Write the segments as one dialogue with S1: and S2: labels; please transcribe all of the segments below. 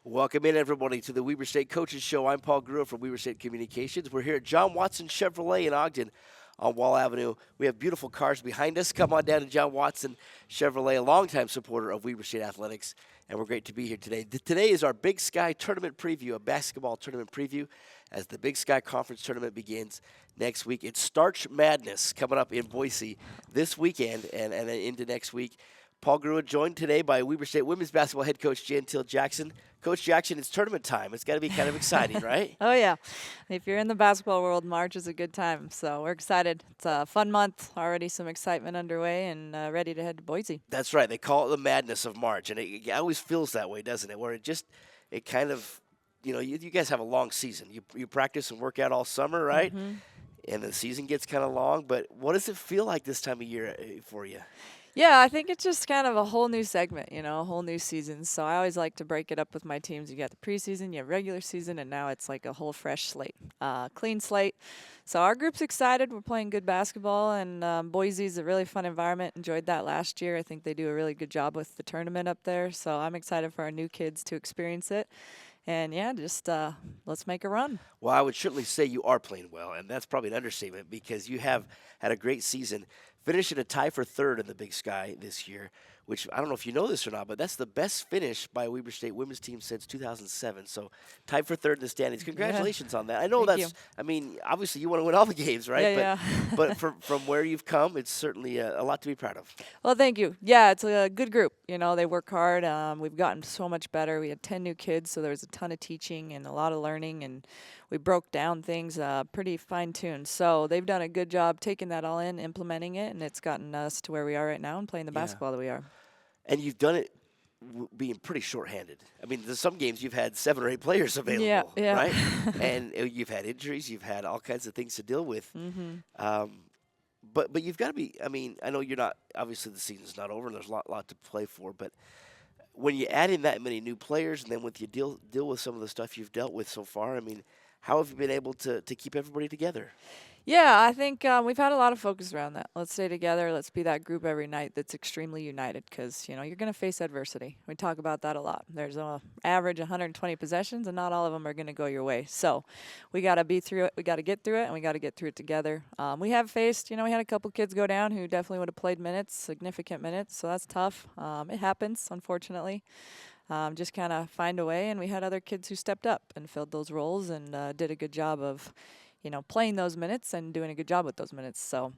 S1: Welcome in, everybody, to the Weber State Coaches Show. I'm Paul Gruer from Weber State Communications. We're here at John Watson Chevrolet in Ogden on Wall Avenue. We have beautiful cars behind us. Come on down to John Watson Chevrolet, a longtime supporter of Weber State Athletics, and we're great to be here today. Today is our Big Sky Tournament preview, a basketball tournament preview, as the Big Sky Conference Tournament begins next week. It's Starch Madness coming up in Boise this weekend and then into next week. Paul Gruer joined today by Weber State women's basketball head coach Jenteal Jackson. Coach Jackson, it's tournament time. It's got to be kind of exciting, right?
S2: Oh, yeah. If you're in the basketball world, March is a good time. So we're excited. It's a fun month. Already some excitement underway and ready to head to Boise.
S1: That's right. They call it the madness of March. And it always feels that way, doesn't it? Where it kind of, you guys have a long season. You practice and work out all summer, right? Mm-hmm. And the season gets kind of long. But what does it feel like this time of year for you?
S2: Yeah, I think it's just kind of a whole new segment, a whole new season. So I always like to break it up with my teams. You got the preseason, you have regular season, and now it's like a whole fresh slate, clean slate. So our group's excited. We're playing good basketball, and Boise's a really fun environment. Enjoyed that last year. I think they do a really good job with the tournament up there. So I'm excited for our new kids to experience it. And, yeah, just let's make a run.
S1: Well, I would certainly say you are playing well, and that's probably an understatement because you have had a great season. Finishing a tie for third in the Big Sky this year, which I don't know if you know this or not, but that's the best finish by a Weber State women's team since 2007. So tied for third in the standings. Congratulations on that. I know obviously you want to win all the games, right?
S2: Yeah,
S1: but from where you've come, it's certainly a lot to be proud of.
S2: Well, thank you. Yeah, it's a good group. They work hard. We've gotten so much better. We had 10 new kids, so there was a ton of teaching and a lot of learning, and we broke down things pretty fine-tuned. So they've done a good job taking that all in, implementing it, and it's gotten us to where we are right now and playing the basketball that we are.
S1: And you've done it being pretty short-handed. I mean, there's some games you've had 7 or 8 players available, right? And you've had injuries, you've had all kinds of things to deal with. Mm-hmm. But you've got to be. I mean, I know you're not. Obviously, the season's not over, and there's a lot to play for. But when you add in that many new players, and then with you deal with some of the stuff you've dealt with so far, I mean, how have you been able to keep everybody together?
S2: Yeah, I think we've had a lot of focus around that. Let's stay together. Let's be that group every night that's extremely united because, you're going to face adversity. We talk about that a lot. There's an average 120 possessions, and not all of them are going to go your way. So we got to be through it. We got to get through it, and we got to get through it together. We have faced, we had a couple kids go down who definitely would have played minutes, significant minutes, so that's tough. It happens, unfortunately. Just kind of find a way, and we had other kids who stepped up and filled those roles and did a good job of playing those minutes and doing a good job with those minutes. So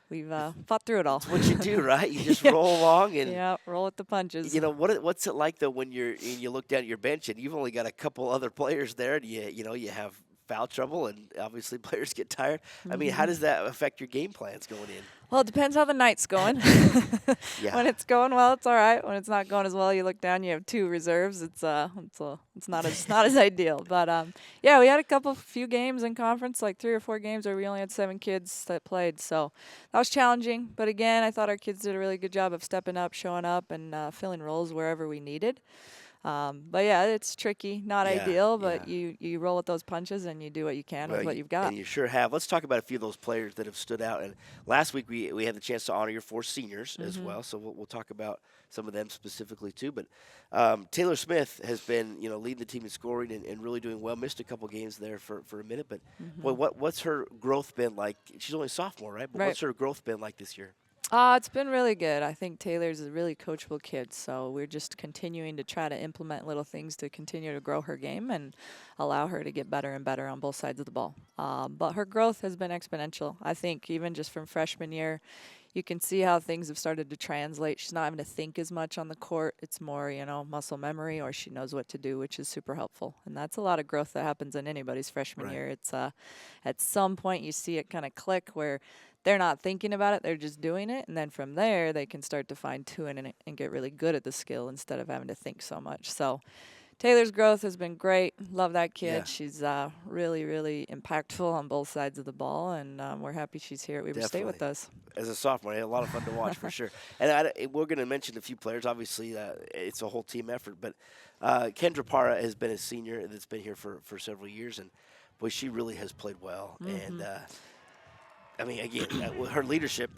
S2: we've fought through it all.
S1: That's what you do, right? You just roll along and
S2: roll with the punches.
S1: What's it like though when you look down at your bench and you've only got a couple other players there, and you have foul trouble and obviously players get tired. Mm-hmm. I mean, how does that affect your game plans going in?
S2: Well, it depends how the night's going. When it's going well, it's all right. When it's not going as well, you look down, you have 2 reserves. It's not as ideal. But we had few games in conference, like 3 or 4 games where we only had 7 kids that played. So that was challenging. But again, I thought our kids did a really good job of stepping up, showing up, and filling roles wherever we needed. But it's tricky, not ideal, but you roll with those punches and you do what you can with what you've got.
S1: And you sure have. Let's talk about a few of those players that have stood out. And last week we had the chance to honor your 4 seniors as well, so we'll talk about some of them specifically too. But Taylor Smith has been leading the team in scoring and really doing well. Missed a couple games there for a minute, but boy, what's her growth been like? She's only a sophomore, right? But what's her growth been like this year?
S2: It's been really good. I think Taylor's a really coachable kid, so we're just continuing to try to implement little things to continue to grow her game and allow her to get better and better on both sides of the ball. But her growth has been exponential. I think even just from freshman year, you can see how things have started to translate. She's not having to think as much on the court. It's more, muscle memory, or she knows what to do, which is super helpful. And that's a lot of growth that happens in anybody's freshman year. It's at some point you see it kind of click where they're not thinking about it, they're just doing it. And then from there, they can start to fine-tune it and get really good at the skill instead of having to think so much. So Taylor's growth has been great. Love that kid. Yeah. She's really, really impactful on both sides of the ball, and we're happy she's here at Weber State with us.
S1: As a sophomore, a lot of fun to watch for sure. And we're going to mention a few players. Obviously, it's a whole team effort. But Kendra Parra has been a senior that's been here for several years, and boy, she really has played well. Mm-hmm. And I mean, again, with her leadership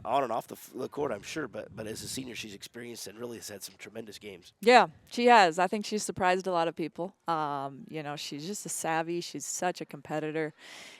S1: on and off the court, I'm sure, but as a senior, she's experienced and really has had some tremendous games.
S2: Yeah, she has. I think she's surprised a lot of people. She's just a savvy. She's such a competitor,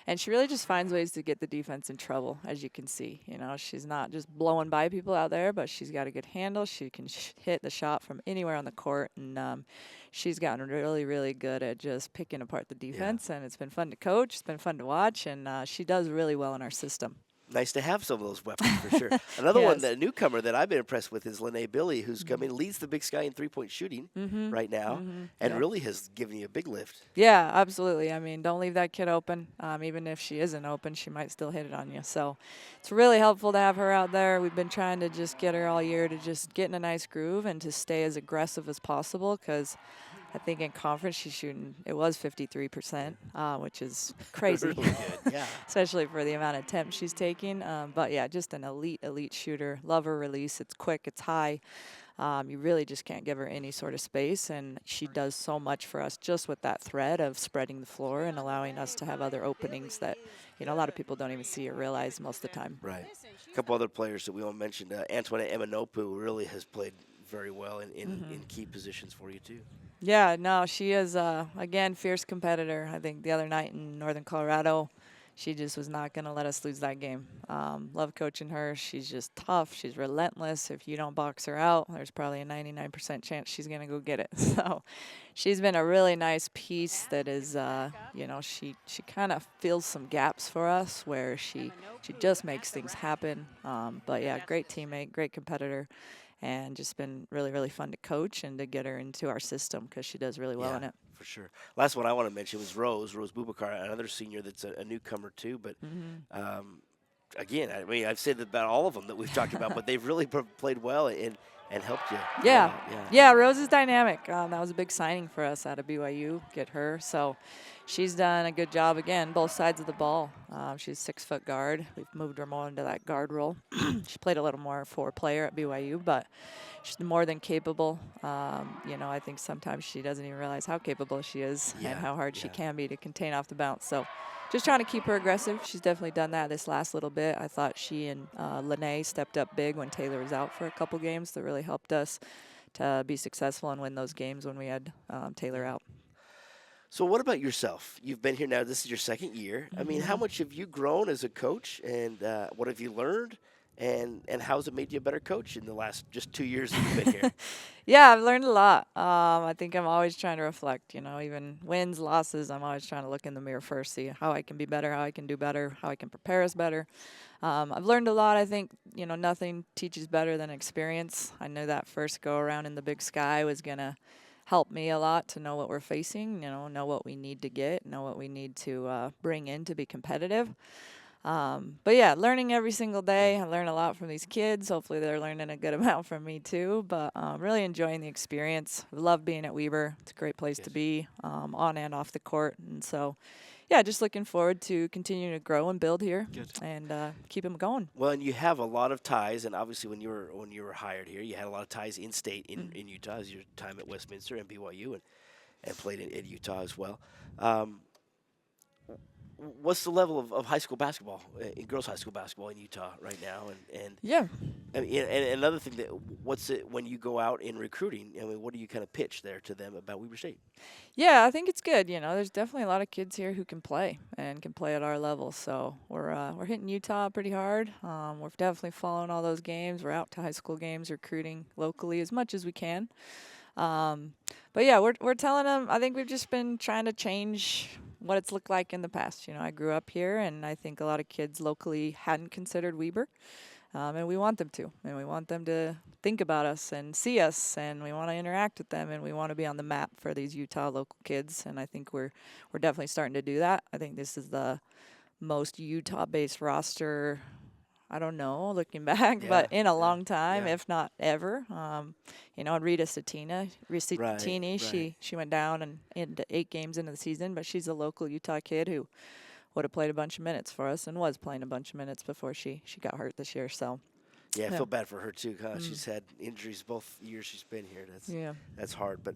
S2: and she really just finds ways to get the defense in trouble, as you can see. She's not just blowing by people out there, but she's got a good handle. She can hit the shot from anywhere on the court, and she's gotten really, really good at just picking apart the defense, and it's been fun to coach. It's been fun to watch, and she does really well in our system.
S1: Nice to have some of those weapons for sure. Another one,
S2: Yes.
S1: the newcomer that I've been impressed with is Lene Billy, who's come in, leads the Big Sky in three-point shooting right now, and really has given you a big lift.
S2: Yeah, absolutely. I mean, don't leave that kid open. Even if she isn't open, she might still hit it on you. So it's really helpful to have her out there. We've been trying to just get her all year to just get in a nice groove and to stay as aggressive as possible, because I think in conference she's shooting, it was 53%, which is crazy.
S1: Really good, yeah.
S2: Especially for the amount of attempts she's taking. But yeah, just an elite shooter. Love her release. It's quick, it's high. You really just can't give her any sort of space, and she does so much for us just with that thread of spreading the floor and allowing us to have other openings that, a lot of people don't even see or realize most of the time.
S1: Right. A couple other players that we all mentioned. Antoinette Emanopu really has played very well in key positions for you, too.
S2: Yeah, no, she is, again, fierce competitor. I think the other night in Northern Colorado, she just was not going to let us lose that game. Love coaching her. She's just tough. She's relentless. If you don't box her out, there's probably a 99% chance she's going to go get it. So she's been a really nice piece that is, she kind of fills some gaps for us where she just makes things happen. But, yeah, great teammate, great competitor. And just been really, really fun to coach and to get her into our system because she does really well in it.
S1: For sure. Last one I want to mention was Rose Bubakar, another senior that's a newcomer too. But again, I mean, I've said that about all of them that we've talked about, but they've really played well and helped you.
S2: Yeah, Rose is dynamic. That was a big signing for us out of BYU, get her. So she's done a good job, again, both sides of the ball. She's a 6-foot guard. We've moved her more into that guard role. She played a little more forward player at BYU, but she's more than capable. I think sometimes she doesn't even realize how capable she is and how hard she can be to contain off the bounce. So just trying to keep her aggressive. She's definitely done that this last little bit. I thought she and Lene stepped up big when Taylor was out for a couple games. That really helped us to be successful and win those games when we had Taylor out.
S1: So what about yourself? You've been here now. This is your second year. I mean, how much have you grown as a coach, and what have you learned? And how has it made you a better coach in the last just 2 years that you've been here?
S2: Yeah, I've learned a lot. I think I'm always trying to reflect, even wins, losses, I'm always trying to look in the mirror first, see how I can be better, how I can do better, how I can prepare us better. I've learned a lot. I think, nothing teaches better than experience. I knew that first go around in the Big Sky was going to help me a lot to know what we're facing, know what we need to get, know what we need to bring in to be competitive. But yeah, learning every single day. I learn a lot from these kids. Hopefully they're learning a good amount from me too, but really enjoying the experience. I love being at Weber. It's a great place to be, on and off the court. And so, yeah, just looking forward to continuing to grow and build here and keep them going.
S1: Well, and you have a lot of ties, and obviously when you were hired here, you had a lot of ties in state in Utah, as your time at Westminster and BYU, and played in Utah as well. What's the level of high school basketball, in girls' high school basketball in Utah right now? And another thing, what's it when you go out in recruiting? I mean, what do you kind of pitch there to them about Weber State?
S2: Yeah, I think it's good. There's definitely a lot of kids here who can play and can play at our level. So we're hitting Utah pretty hard. We're definitely following all those games. We're out to high school games, recruiting locally as much as we can. But yeah, we're telling them. I think we've just been trying to change what it's looked like in the past. I grew up here, and I think a lot of kids locally hadn't considered Weber, and we want them to, and we want them to think about us and see us, and we want to interact with them, and we want to be on the map for these Utah local kids, and I think we're definitely starting to do that. I think this is the most Utah-based roster, I don't know, looking back, but in a long time, if not ever. And Rita Satini, she went down and into 8 games into the season, but she's a local Utah kid who would have played a bunch of minutes for us and was playing a bunch of minutes before she got hurt this year. So
S1: yeah, I feel bad for her too. She's had injuries both years she's been here. That's hard, but.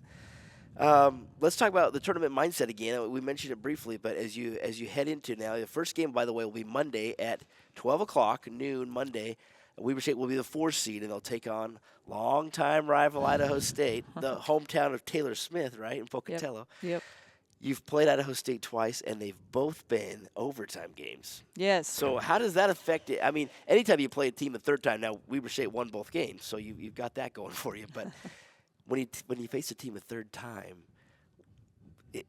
S1: Let's talk about the tournament mindset again. We mentioned it briefly, but as you head into now, the first game, by the way, will be Monday at 12 o'clock, noon Monday. Weber State will be the 4 seed, and they'll take on longtime rival Idaho State, the hometown of Taylor Smith, right, in Pocatello.
S2: Yep.
S1: You've played Idaho State twice, and they've both been overtime games.
S2: Yes.
S1: So how does that affect it? I mean, anytime you play a team the third time, now Weber State won both games, so you've got that going for you. But when you face a team a third time,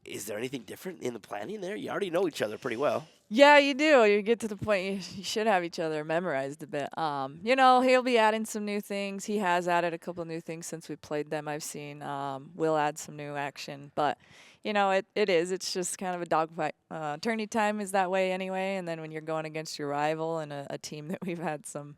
S1: is there anything different in the planning there? You already know each other pretty well.
S2: Yeah, you do. You get to the point you should have each other memorized a bit. He'll be adding some new things. He has added a couple new things since we played them. I've seen. We'll add some new action, but it's just kind of a dogfight. Tourney time is that way anyway, and then when you're going against your rival and a team that we've had some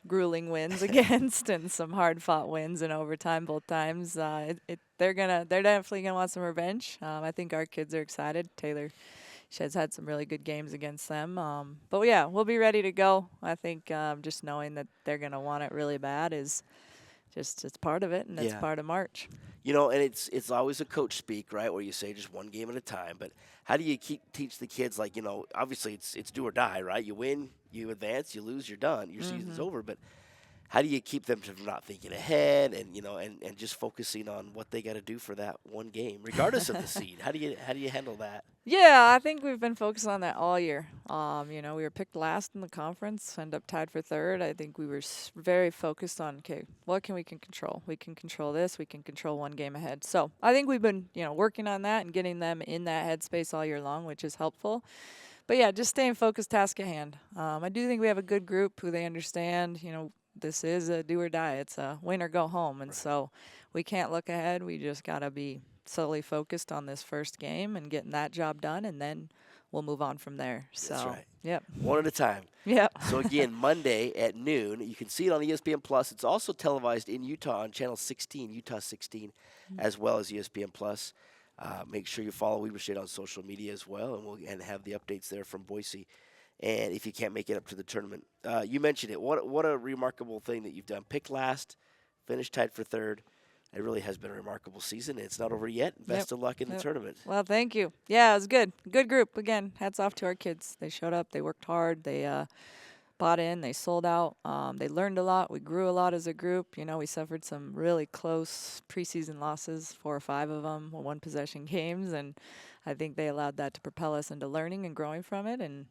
S2: grueling wins against and some hard-fought wins in overtime both times. They're definitely gonna want some revenge. I think our kids are excited. Taylor has had some really good games against them. But yeah, we'll be ready to go. I think just knowing that they're gonna want it really bad is just it's part of it, and it's part of March.
S1: And it's always a coach speak, right, where you say just one game at a time. But how do you teach the kids, like, obviously it's do or die, right? You win, you advance, you lose, you're done. Your season's over. But how do you keep them from not thinking ahead and just focusing on what they got to do for that one game, regardless of the seed? How do you handle that?
S2: Yeah, I think we've been focused on that all year. We were picked last in the conference, ended up tied for third. I think we were very focused on, okay, what we can control? We can control this. We can control one game ahead. So I think we've been, working on that and getting them in that headspace all year long, which is helpful. But yeah, just staying focused, task at hand. I do think we have a good group who they understand, this is a do or die. It's a win or go home. And so we can't look ahead. We just got to be solely focused on this first game and getting that job done, and then we'll move on from there. So,
S1: that's right.
S2: Yep.
S1: One at a time.
S2: Yep.
S1: So again, Monday at noon. You can see it on ESPN Plus. It's also televised in Utah on Channel 16, Utah 16, as well as ESPN Plus. Make sure you follow Weber State on social media as well, and have the updates there from Boise. And if you can't make it up to the tournament, you mentioned it. What a remarkable thing that you've done. Picked last, finished tied for third. It really has been a remarkable season. It's not over yet. Best of luck in the tournament.
S2: Well, thank you. Yeah, it was good. Good group. Again, hats off to our kids. They showed up. They worked hard. They bought in. They sold out. They learned a lot. We grew a lot as a group. We suffered some really close preseason losses, 4 or 5 of them, one-possession games, and I think they allowed that to propel us into learning and growing from it, and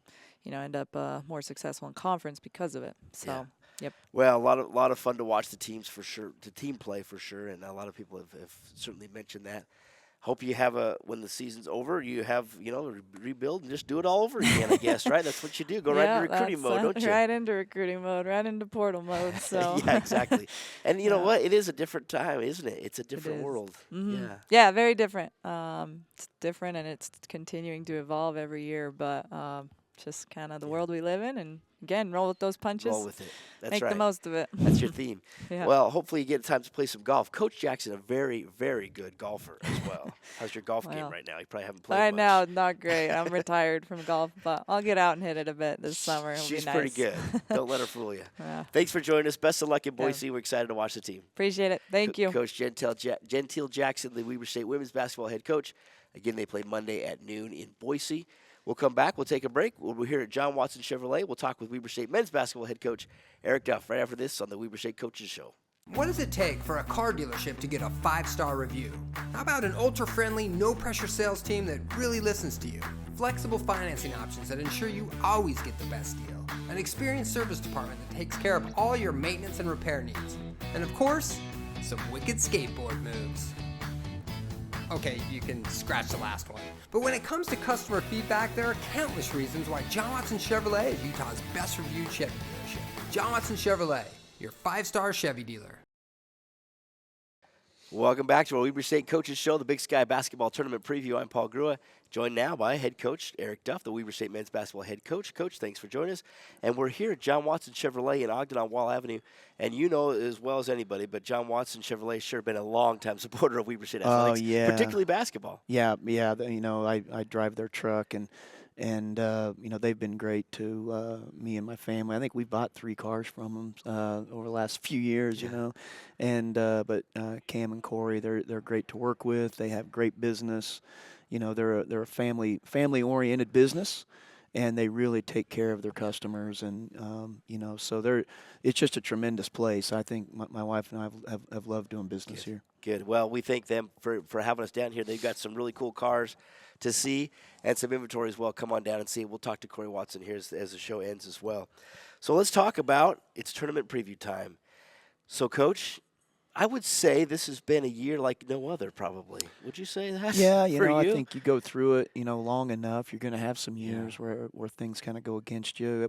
S2: end up more successful in conference because of it. So.
S1: Yeah.
S2: Yep.
S1: Well, a lot of fun to watch the teams for sure, the team play for sure, and a lot of people have certainly mentioned that. Hope you have when the season's over, you have rebuild and just do it all over again. I guess, right? That's what you do. Go right into recruiting mode, don't you?
S2: Right into recruiting mode, right into portal mode. So
S1: yeah, exactly. And you know what? It is a different time, isn't it? It's a different world.
S2: Mm-hmm.
S1: Yeah.
S2: Yeah, very different. It's different, and it's continuing to evolve every year. But just kind of the world we live in, and again, roll with those punches.
S1: Roll with it. That's
S2: Make
S1: right.
S2: the most of it.
S1: That's your theme.
S2: Yeah.
S1: Well, hopefully you get time to play some golf. Coach Jackson, a very, very good golfer as well. How's your golf game right now? You probably haven't played much.
S2: Right now, not great. I'm retired from golf, but I'll get out and hit it a bit this summer. It'll
S1: She's
S2: be nice.
S1: pretty good. Don't let her fool you.
S2: Yeah.
S1: Thanks for joining us. Best of luck in Boise. We're excited to watch the team.
S2: Appreciate it. Thank you.
S1: Coach Jenteal Jackson, the Weber State women's basketball head coach. Again, they play Monday at noon in Boise. We'll come back. We'll take a break. We'll be here at John Watson Chevrolet. We'll talk with Weber State men's basketball head coach Eric Duft right after this on the Weber State Coaches Show.
S3: What does it take for a car dealership to get a 5-star review? How about an ultra-friendly, no-pressure sales team that really listens to you? Flexible financing options that ensure you always get the best deal. An experienced service department that takes care of all your maintenance and repair needs. And of course, some wicked skateboard moves. Okay, you can scratch the last one. But when it comes to customer feedback, there are countless reasons why John Watson Chevrolet is Utah's best reviewed Chevy dealership. John Watson Chevrolet, your 5-star Chevy dealer.
S1: Welcome back to our Weber State Coaches Show, the Big Sky Basketball Tournament Preview. I'm Paul Grua, joined now by head coach Eric Duft, the Weber State men's basketball head coach. Coach, thanks for joining us. And we're here at John Watson Chevrolet in Ogden on Wall Avenue. And you know as well as anybody, but John Watson Chevrolet sure been a long-time supporter of Weber State athletics, particularly basketball.
S4: Yeah. I drive their truck, and And they've been great to me and my family. I think we bought 3 cars from them over the last few years, And but Cam and Corey, they're great to work with. They have great business. They're a family oriented business, and they really take care of their customers. And so it's just a tremendous place. I think my wife and I have loved doing business here.
S1: Good. Well, we thank them for having us down here. They've got some really cool cars to see and some inventory as well. Come on down and see. We'll talk to Corey Watson here as the show ends as well. So let's talk about it's tournament preview time. So, Coach, I would say this has been a year like no other, probably. Would you say that?
S4: Yeah,
S1: I
S4: think you go through it, long enough, you're going to have some years where things kind of go against you.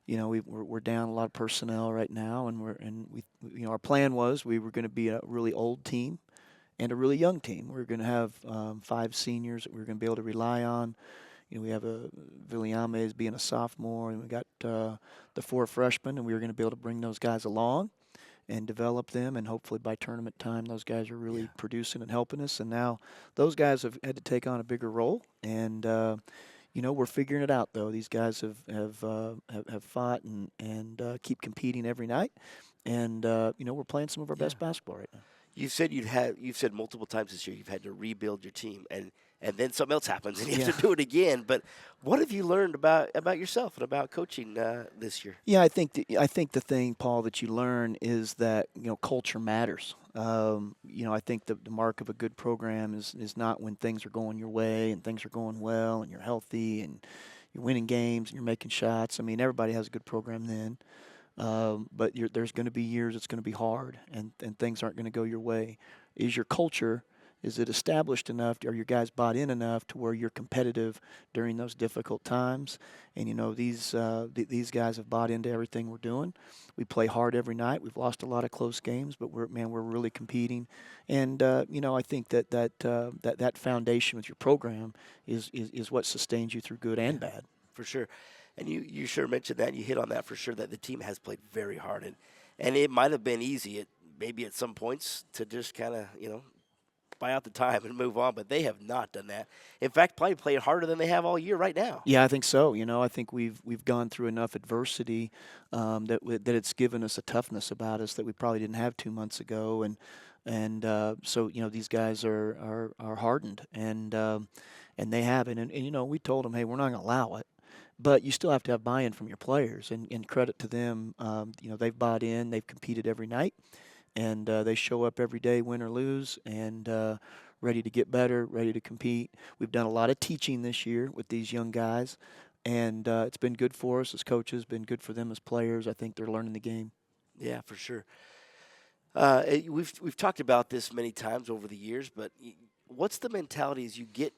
S4: We're down a lot of personnel right now, and our plan was we were going to be a really old team and a really young team. We were going to have 5 seniors that we were going to be able to rely on. We have Villiame being a sophomore, and we got the 4 freshmen, and we were going to be able to bring those guys along and develop them, and hopefully by tournament time those guys are really producing and helping us. And now those guys have had to take on a bigger role, and we're figuring it out though. These guys have fought and keep competing every night, and we're playing some of our best basketball right now.
S1: You've said multiple times this year you've had to rebuild your team, and then something else happens and you have to do it again. But what have you learned about yourself and about coaching this year?
S4: Yeah, I think the thing, Paul, that you learn is that culture matters. I think the mark of a good program is not when things are going your way and things are going well and you're healthy and you're winning games and you're making shots. I mean, everybody has a good program then. But there's going to be years it's going to be hard and things aren't going to go your way. Is your culture, is it established enough? Are your guys bought in enough to where you're competitive during those difficult times? And these guys have bought into everything we're doing. We play hard every night. We've lost a lot of close games, but we're really competing. And I think that foundation with your program is what sustains you through good and bad.
S1: For sure. And you sure mentioned that. You hit on that for sure, that the team has played very hard. And it might have been easy maybe at some points to just kind of, buy out the time and move on. But they have not done that. In fact, probably played harder than they have all year right now.
S4: Yeah, I think so. I think we've gone through enough adversity that it's given us a toughness about us that we probably didn't have 2 months ago. And so these guys are hardened and they haven't. And we told them, hey, we're not going to allow it. But you still have to have buy-in from your players, and credit to them. They've bought in, they've competed every night, and they show up every day, win or lose, and ready to get better, ready to compete. We've done a lot of teaching this year with these young guys, and it's been good for us as coaches, been good for them as players. I think they're learning the game.
S1: Yeah, for sure. We've talked about this many times over the years, but what's the mentality as you get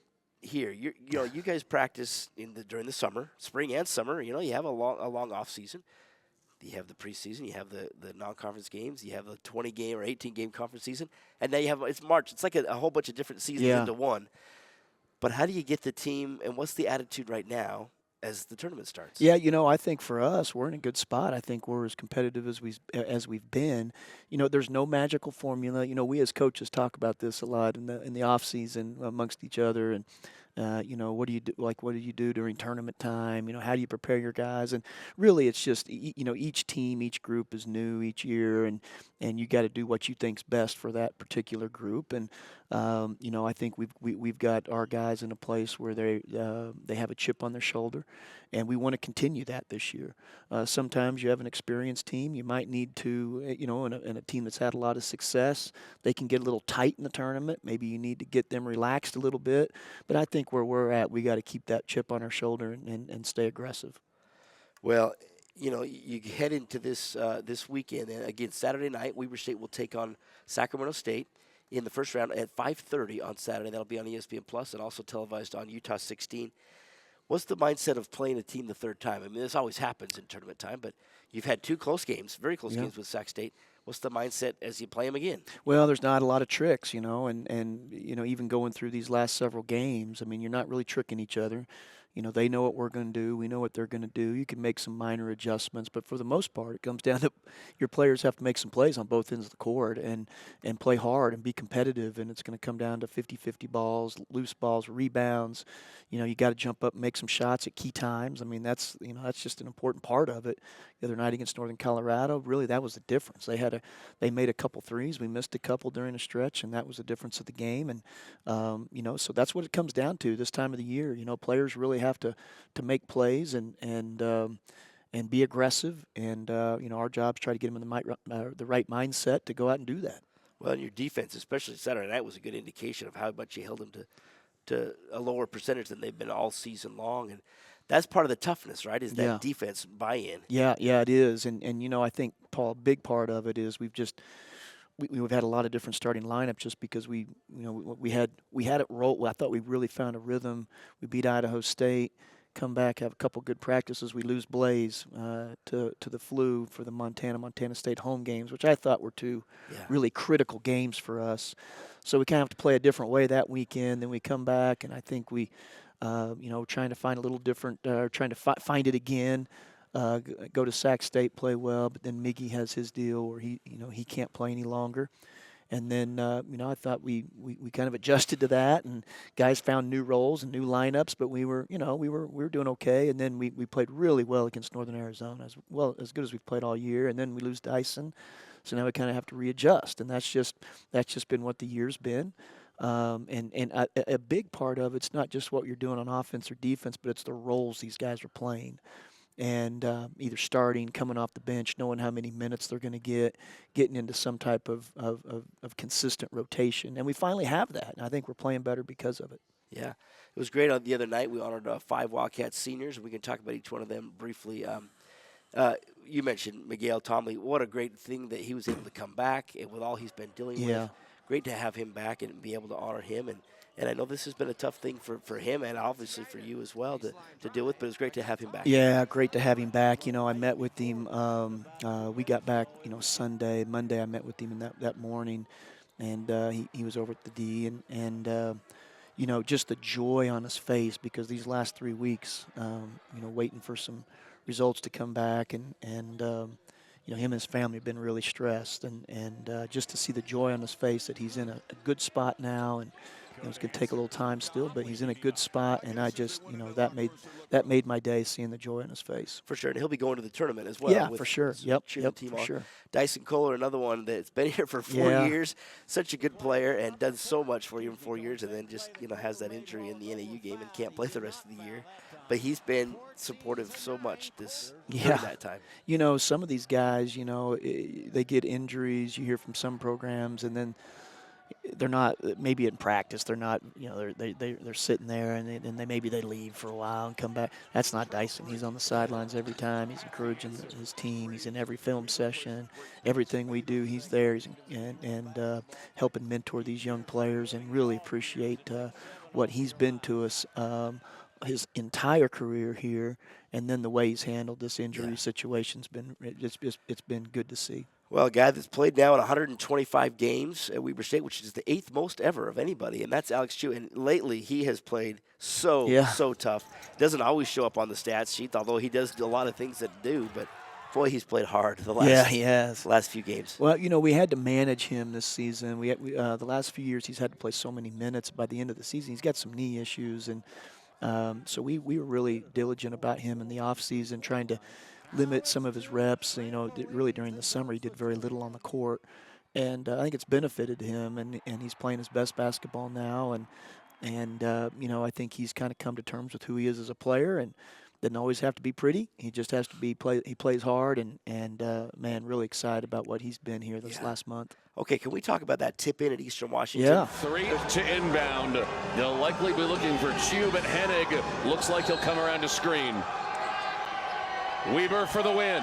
S1: here? You guys practice during the summer, spring and summer. You have a long off season. You have the preseason. You have the non-conference games. You have a 20-game or 18-game conference season, and now it's March. It's like a whole bunch of different seasons into one. But how do you get the team? And what's the attitude right now as the tournament starts?
S4: Yeah, I think for us, we're in a good spot. I think we're as competitive as we've been. There's no magical formula. We as coaches talk about this a lot in the off season amongst each other, and what do you do? Like, what do you do during tournament time? How do you prepare your guys? And really, it's just each team, each group is new each year, and you got to do what you think's best for that particular group. And I think we've got our guys in a place where they have a chip on their shoulder, and we want to continue that this year. Sometimes you have an experienced team. You might need to, in a team that's had a lot of success, they can get a little tight in the tournament. Maybe you need to get them relaxed a little bit. But I think where we're at, we got to keep that chip on our shoulder and stay aggressive.
S1: Well, you head into this weekend, and again, Saturday night, Weber State will take on Sacramento State in the first round at 5:30 on Saturday. That'll be on ESPN Plus and also televised on Utah 16. What's the mindset of playing a team the third time? I mean, this always happens in tournament time, but you've had 2 close games, very close games with Sac State. What's the mindset as you play them again?
S4: Well, there's not a lot of tricks, and even going through these last several games, I mean, you're not really tricking each other. They know what we're going to do. We know what they're going to do. You can make some minor adjustments, but for the most part, it comes down to your players have to make some plays on both ends of the court and play hard and be competitive, and it's going to come down to 50-50 balls, loose balls, rebounds. You got to jump up and make some shots at key times. I mean, that's just an important part of it. The other night against Northern Colorado, really that was the difference. They made a couple threes. We missed a couple during the stretch, and that was the difference of the game. And so that's what it comes down to this time of the year. Players really have to make plays and be aggressive. And our job is try to get them in the right mindset to go out and do that.
S1: Well, your defense, especially Saturday night, was a good indication of how much you held them to a lower percentage than they've been all season long. And that's part of the toughness, right, is that defense buy-in.
S4: Yeah, it is. And I think, Paul, a big part of it is we've had a lot of different starting lineups just because we had it roll. Well, I thought we really found a rhythm. We beat Idaho State, come back, have a couple good practices. We lose Blaze to the flu for the Montana State home games, which I thought were two really critical games for us. So we kind of have to play a different way that weekend. Then we come back, and I think we, trying to find a little different, trying to find it again. Go to Sac State, play well, but then Miggy has his deal where he can't play any longer. And then, I thought we kind of adjusted to that, and guys found new roles and new lineups, but we were doing okay. And then we played really well against Northern Arizona, as good as we've played all year. And then we lose Dyson, so now we kind of have to readjust, and that's just been what the year's been. And a big part of it's not just what you're doing on offense or defense, but it's the roles these guys are playing. And either starting, coming off the bench, knowing how many minutes they're going to get, getting into some type of consistent rotation. And we finally have that, and I think we're playing better because of it.
S1: Yeah, it was great. On the other night, we honored 5 Wildcats seniors. We can talk about each one of them briefly. You mentioned Miguel Tomley. What a great thing that he was able to come back and with all he's been dealing with. Great to have him back and be able to honor him. And I know this has been a tough thing for him and obviously for you as well to deal with, but it's great to have him back.
S4: Yeah, great to have him back. I met with him. We got back, Sunday. Monday I met with him that morning, and he was over at the D. And just the joy on his face because these last 3 weeks, waiting for some results to come back. And him and his family have been really stressed. And just to see the joy on his face that he's in a good spot now. And it's going to take a little time still, but he's in a good spot, and I just, that made my day seeing the joy on his face.
S1: For sure, and he'll be going to the tournament as well.
S4: Yeah, for sure. Yep,
S1: team
S4: for sure.
S1: Dyson Kohler, another one that's been here for 4 years, such a good player and done so much for you in 4 years, and then just, has that injury in the NAU game and can't play the rest of the year. But he's been supportive so much during that time.
S4: Some of these guys, they get injuries. You hear from some programs, and then they're not maybe in practice. They're not, they're sitting there and maybe they leave for a while and come back. That's not Dyson. He's on the sidelines every time. He's encouraging his team. He's in every film session. Everything we do, he's there. He's helping mentor these young players and really appreciate what he's been to us his entire career here, and then the way he's handled this injury situation's been it's been good to see.
S1: Well, a guy that's played now in 125 games at Weber State, which is the 8th most ever of anybody, and that's Alex Chu. And lately, he has played so tough. Doesn't always show up on the stats sheet, although he does do a lot of things that do. But boy, he's played hard the last few games.
S4: Well, we had to manage him this season. We the last few years he's had to play so many minutes. By the end of the season, he's got some knee issues, and so we were really diligent about him in the off season, trying to limit some of his reps. Really during the summer he did very little on the court, and I think it's benefited him. And he's playing his best basketball now, and I think he's kind of come to terms with who he is as a player, and doesn't always have to be pretty. He just has to be He plays hard, and man, really excited about what he's been here this last month.
S1: Okay, can we talk about that tip in at Eastern Washington?
S4: Yeah.
S5: 3 to inbound. They'll likely be looking for Chu, but Hennig looks like he'll come around to screen. Weber for the win.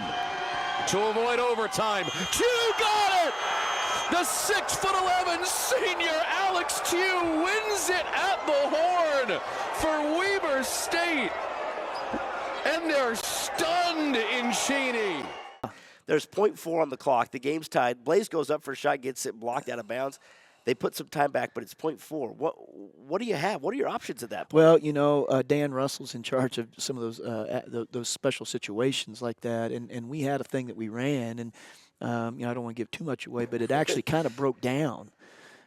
S5: To avoid overtime. Chu got it! The 6'11" senior Alex Chu wins it at the horn for Weber State. And they're stunned in Cheney.
S1: There's .4 on the clock. The game's tied. Blaze goes up for a shot, gets it blocked out of bounds. They put some time back, but it's 0.4. What do you have? What are your options at that point?
S4: Well, Dan Russell's in charge of some of those special situations like that, and we had a thing that we ran, and I don't want to give too much away, but it actually kind of broke down.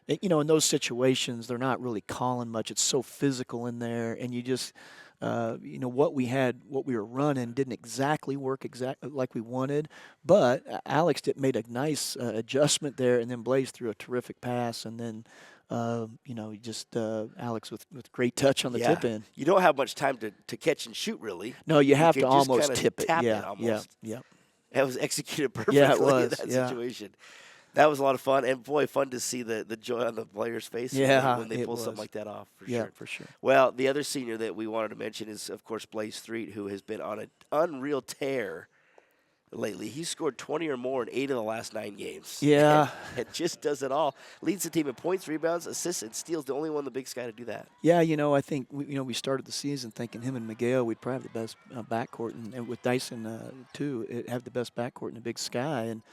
S4: In those situations, they're not really calling much. It's so physical in there, and you just, what we were running didn't exactly work exactly like we wanted. But Alex made a nice adjustment there, and then Blaze threw a terrific pass, and then, Alex with great touch on the tip in.
S1: You don't have much time to catch and shoot, really.
S4: No, you have to
S1: just
S4: almost
S1: kinda
S4: tip it.
S1: tap
S4: Yeah,
S1: it almost.
S4: yeah.
S1: That was executed perfectly
S4: Yeah, it was.
S1: in that
S4: Yeah.
S1: situation. That was a lot of fun, and boy, fun to see the joy on the players' faces when they pull something like that off. For
S4: yeah,
S1: sure.
S4: for sure.
S1: Well, the other senior that we wanted to mention is, of course, Blaze Street, who has been on an unreal tear lately. He's scored 20 or more in 8 of the last 9 games.
S4: Yeah.
S1: It just does it all. Leads the team in points, rebounds, assists, and steals. The only one in the Big Sky to do that.
S4: Yeah, I think we started the season thinking him and Miguel we'd probably have the best backcourt, and with Dyson too, have the best backcourt in the Big Sky. And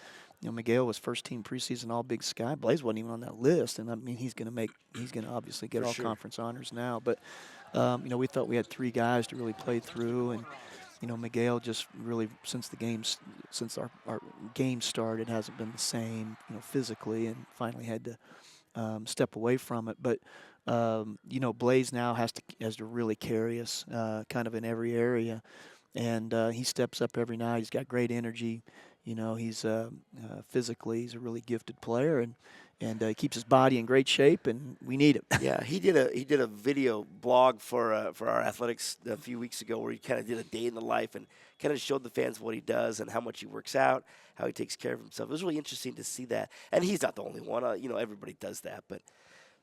S4: Miguel was first team preseason All Big Sky. Blaze wasn't even on that list, and I mean he's going to obviously get all conference honors now. But we thought we had 3 guys to really play through, and Miguel just really since our game started hasn't been the same, physically, and finally had to step away from it. But Blaze now has to really carry us kind of in every area, and he steps up every night. He's got great energy. He's physically he's a really gifted player, and he keeps his body in great shape, and we need him.
S1: Yeah, he did a video blog for our athletics a few weeks ago where he kind of did a day in the life and kind of showed the fans what he does and how much he works out, how he takes care of himself. It was really interesting to see that, and he's not the only one. Everybody does that,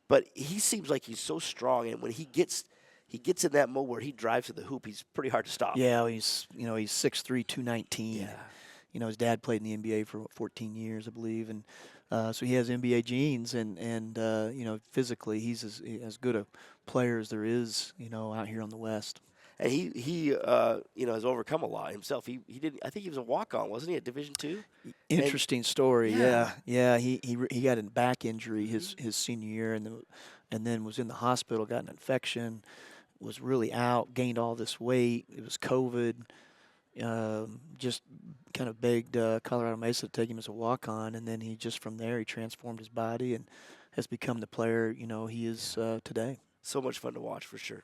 S1: but he seems like he's so strong, and when he gets in that mode where he drives to the hoop, he's pretty hard to stop.
S4: Yeah, he's 6'3", 219.
S1: Yeah.
S4: His dad played in the NBA for 14 years, I believe, and so he has NBA genes, and physically he's as good a player as there is, out here on the West.
S1: And he has overcome a lot himself. He did. I think he was a walk-on, wasn't he, at Division II?
S4: Interesting story.
S1: Yeah.
S4: Yeah. He got a back injury his senior year, and then was in the hospital, got an infection, was really out, gained all this weight. It was COVID. Just kind of begged Colorado Mesa to take him as a walk-on, and then he transformed his body and has become the player he is today.
S1: So much fun to watch, for sure.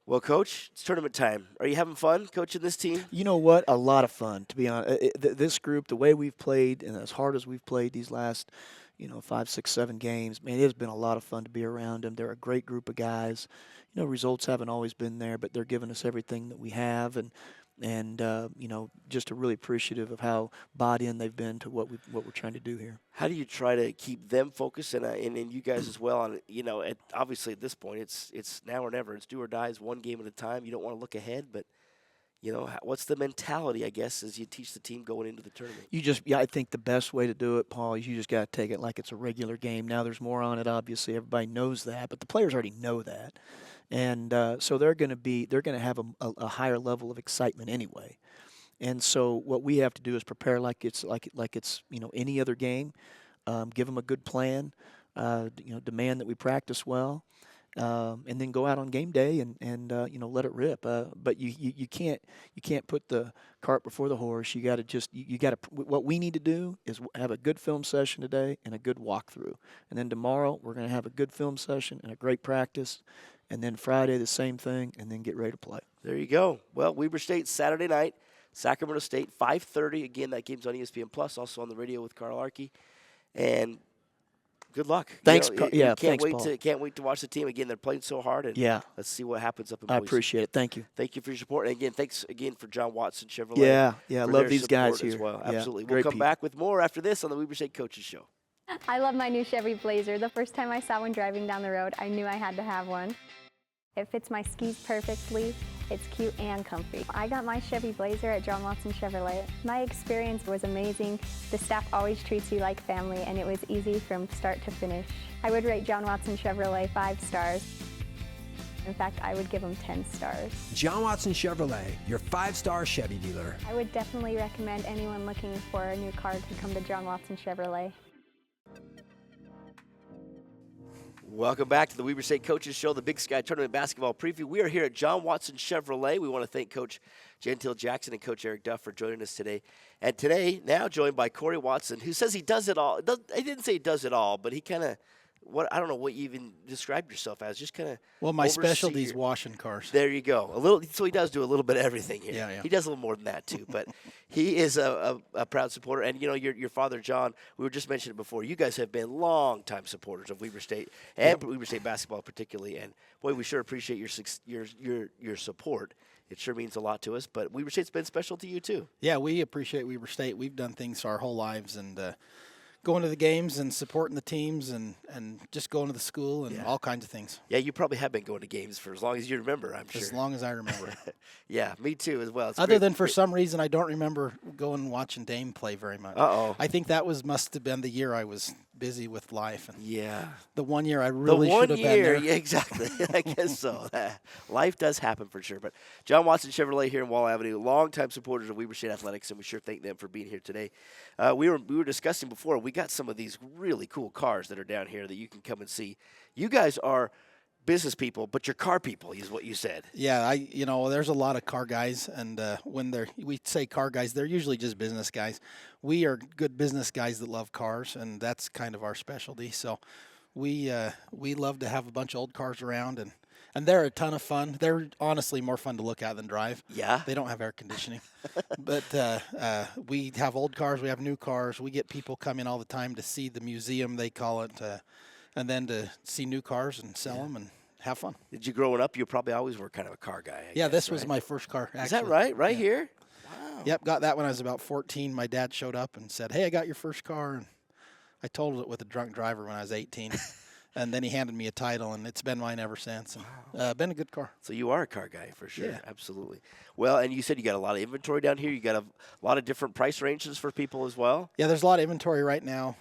S1: Well, Coach, it's tournament time. Are you having fun coaching this team?
S4: You know what? A lot of fun, to be honest. This group, the way we've played, and as hard as we've played these last 5, 6, 7 games, man, it has been a lot of fun to be around them. They're a great group of guys. Results haven't always been there, but they're giving us everything that we have, and just really appreciative of how bought in they've been to what we're trying to do here.
S1: How do you try to keep them focused and you guys as well on obviously at this point it's now or never. It's do or die. It's one game at a time. You don't want to look ahead, but what's the mentality, I guess, as you teach the team going into the tournament?
S4: I think the best way to do it, Paul, is you just got to take it like it's a regular game. Now there's more on it, obviously. Everybody knows that, but the players already know that. And so they're going to have a higher level of excitement anyway. And so what we have to do is prepare like it's any other game. Give them a good plan. Demand that we practice well, and then go out on game day and let it rip. But you can't put the cart before the horse. You got to what we need to do is have a good film session today and a good walkthrough, and then tomorrow we're going to have a good film session and a great practice. And then Friday, the same thing, and then get ready to play.
S1: There you go. Well, Weber State, Saturday night, Sacramento State, 5:30. Again, that game's on ESPN+, also on the radio with Carl Arkey. And good luck.
S4: Thanks,
S1: Can't
S4: Paul.
S1: wait to watch the team. Again, they're playing so hard. And let's see what happens up in
S4: I
S1: Boise.
S4: appreciate it. Thank you.
S1: Thank you for your support. And again, thanks again for John Watson Chevrolet.
S4: Yeah, I
S1: for
S4: love
S1: their
S4: these guys
S1: support
S4: here.
S1: as well.
S4: Yeah,
S1: Absolutely. We'll
S4: great
S1: come
S4: people.
S1: back with more after this on the Weber State Coaches Show.
S6: I love my new Chevy Blazer. The first time I saw one driving down the road, I knew I had to have one. It fits my skis perfectly. It's cute and comfy. I got my Chevy Blazer at John Watson Chevrolet. My experience was amazing. The staff always treats you like family, and it was easy from start to finish. I would rate John Watson Chevrolet 5 stars. In fact, I would give them 10 stars.
S3: John Watson Chevrolet, your 5-star Chevy dealer.
S6: I would definitely recommend anyone looking for a new car to come to John Watson Chevrolet.
S1: Welcome back to the Weber State Coaches Show, the Big Sky Tournament Basketball Preview. We are here at John Watson Chevrolet. We want to thank Coach Jenteal Jackson and Coach Eric Duft for joining us today. And today, now joined by Corey Watson, who says he does it all. He didn't say he does it all, but he kind of, I don't know what you even described yourself as, just kind of.
S7: Well, my specialty is washing cars.
S1: There you go. So he does do a little bit of everything here.
S7: Yeah.
S1: He does a little more than that too, but he is a proud supporter. And your father John, we were just mentioning it before. You guys have been long-time supporters of Weber State and Weber State basketball particularly. And boy, we sure appreciate your support. It sure means a lot to us. But Weber State's been special to you too.
S7: Yeah, we appreciate Weber State. We've done things our whole lives, and going to the games and supporting the teams and just going to the school and all kinds of things.
S1: Yeah, you probably have been going to games for as long as you remember, I'm sure.
S7: As long as I remember.
S1: Yeah, me too as well. It's
S7: Other
S1: great.
S7: than for some reason I don't remember going and watching Dame play very much.
S1: Uh-oh.
S7: I think that must have been the year I was busy with life. And
S1: yeah.
S7: the one year I really should have been there.
S1: Yeah, exactly. I guess so. Life does happen for sure. But John Watson Chevrolet here in Wall Avenue, longtime supporters of Weber State Athletics, and we sure thank them for being here today. We were discussing before, we got some of these really cool cars that are down here that you can come and see. You guys are business people, but you're car people, is what you said.
S7: Yeah, there's a lot of car guys, and when we say car guys, they're usually just business guys. We are good business guys that love cars, and that's kind of our specialty. So we love to have a bunch of old cars around, and they're a ton of fun. They're honestly more fun to look at than drive.
S1: Yeah.
S7: They don't have air conditioning. But we have old cars, we have new cars. We get people coming all the time to see the museum, they call it, and then to see new cars and sell them and have fun.
S1: Did you growing up, you probably always were kind of a car guy? I guess,
S7: this was
S1: right?
S7: my first car, actually.
S1: Is that right? Right here? Wow.
S7: Yep, got that when I was about 14. My dad showed up and said, "Hey, I got your first car." And I totaled it with a drunk driver when I was 18. And then he handed me a title, and it's been mine ever since. And, been a good car.
S1: So you are a car guy for sure.
S7: Yeah.
S1: Absolutely. Well, and you said you got a lot of inventory down here. You got a lot of different price ranges for people as well.
S7: Yeah, there's a lot of inventory right now.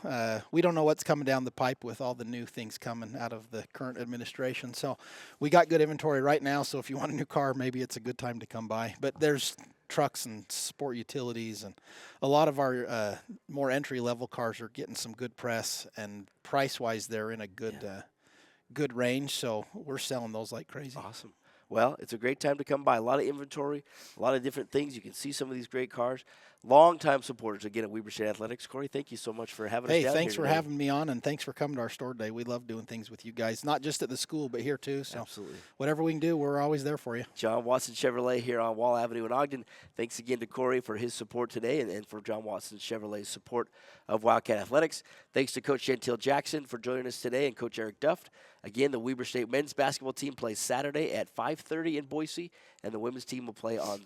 S7: We don't know what's coming down the pipe with all the new things coming out of the current administration. So we got good inventory right now. So if you want a new car, maybe it's a good time to come by. But there's trucks and sport utilities, and a lot of our more entry-level cars are getting some good press, and price-wise they're in a good range, so we're selling those like crazy.
S1: Awesome. Well, it's a great time to come by. A lot of inventory, a lot of different things. You can see some of these great cars. Long-time supporters, again, at Weber State Athletics. Corey, thank you so much for having us down here.
S7: Hey, thanks for
S1: today.
S7: having me on, and thanks for coming to our store today. We love doing things with you guys, not just at the school, but here too. So
S1: Absolutely.
S7: whatever we can do, we're always there for you.
S1: John Watson Chevrolet here on Wall Avenue in Ogden. Thanks again to Corey for his support today and for John Watson Chevrolet's support of Wildcat Athletics. Thanks to Coach Jenteal Jackson for joining us today and Coach Eric Duft. Again, the Weber State men's basketball team plays Saturday at 5:30 in Boise, and the women's team will play on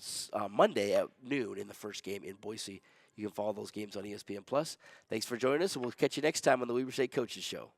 S1: Monday at noon in the first game in Boise. You can follow those games on ESPN+. Thanks for joining us, and we'll catch you next time on the Weber State Coaches Show.